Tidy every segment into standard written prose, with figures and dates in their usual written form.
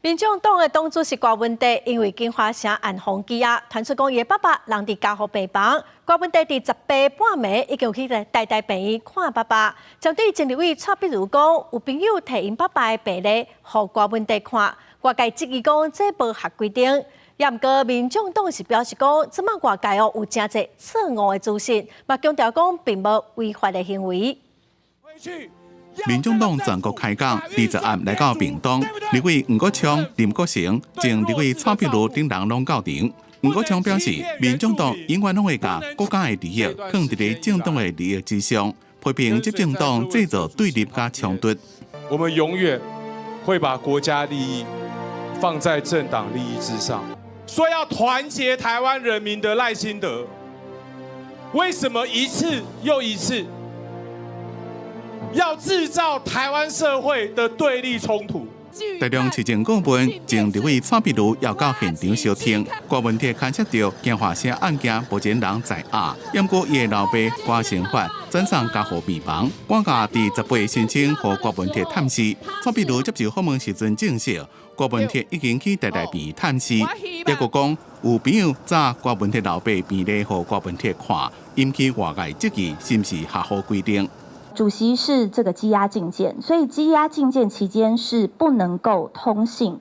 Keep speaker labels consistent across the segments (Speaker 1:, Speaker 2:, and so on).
Speaker 1: 民众党的党主席郭文德因为金华城案风羁押，传出讲伊爸爸人伫家护病房。郭文德伫18半暝已经去带病院看爸爸。针对前立委蔡壁如讲，有朋友摕因爸爸的病历互郭文德看，外界质疑讲这无合规定。也毋过，民众党是表示讲，即卖外界有真侪错误的资讯，嘛强调讲并无违法的行为。
Speaker 2: 民众党全国开讲，20暗来到屏东，立委吴国昌、林国成，前立委蔡壁如等人拢到场。吴国昌表示，民众党永远拢会把国家的利益放伫咧政党的利益之上，批评执政党制造对立甲冲突。
Speaker 3: 我们永远会把国家利益放在政党利益之上。说要团结台湾人民的赖清德，为什么一次又一次要制造台湾社会的对立冲突？
Speaker 2: 大量市政顾问前立委蔡壁如要到现场收听，郭文德牵涉到金华城案件目前人在押，不过伊的老爸郭成发转送家护病房，官家伫18申请和郭文德探视。蔡壁如接受访问时阵证实，郭文德已经去台大病探视，也个讲有朋友找郭文德老爸病历和郭文德看，引起外界质疑是不是合乎规定。
Speaker 4: 主席是这个羁押禁见，所以羁押禁见期间是不能够通讯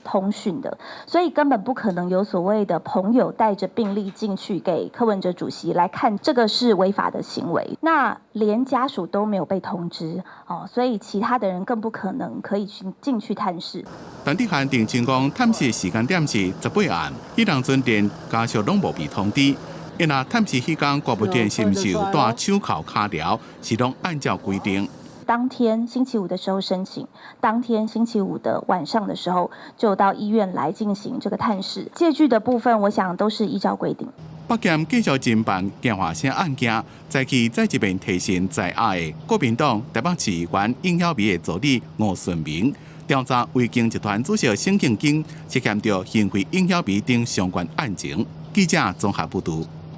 Speaker 4: 的，所以根本不可能有所谓的朋友带着病历进去给柯文哲主席来看，这个是违法的行为。那连家属都没有被通知所以其他的人更不可能可以进去探视。
Speaker 2: 陈志涵定情讲探视时间点是18暗，迄当阵连家属拢无被通知。因若探视期间，郭文德是毋是有戴手铐卡条，是拢按照规定。
Speaker 4: 当天星期五的时候申请，当天星期五的晚上的时候就到医院来进行这个探视。借据的部分，我想都是依照规定。
Speaker 2: 北检继续侦办金华城案件，再一遍提醒在押的国民党台北市议员应晓薇的助理吴顺明，调查维京集团主席沈庆金涉嫌着行贿应晓薇等相关案情。记者综合报道。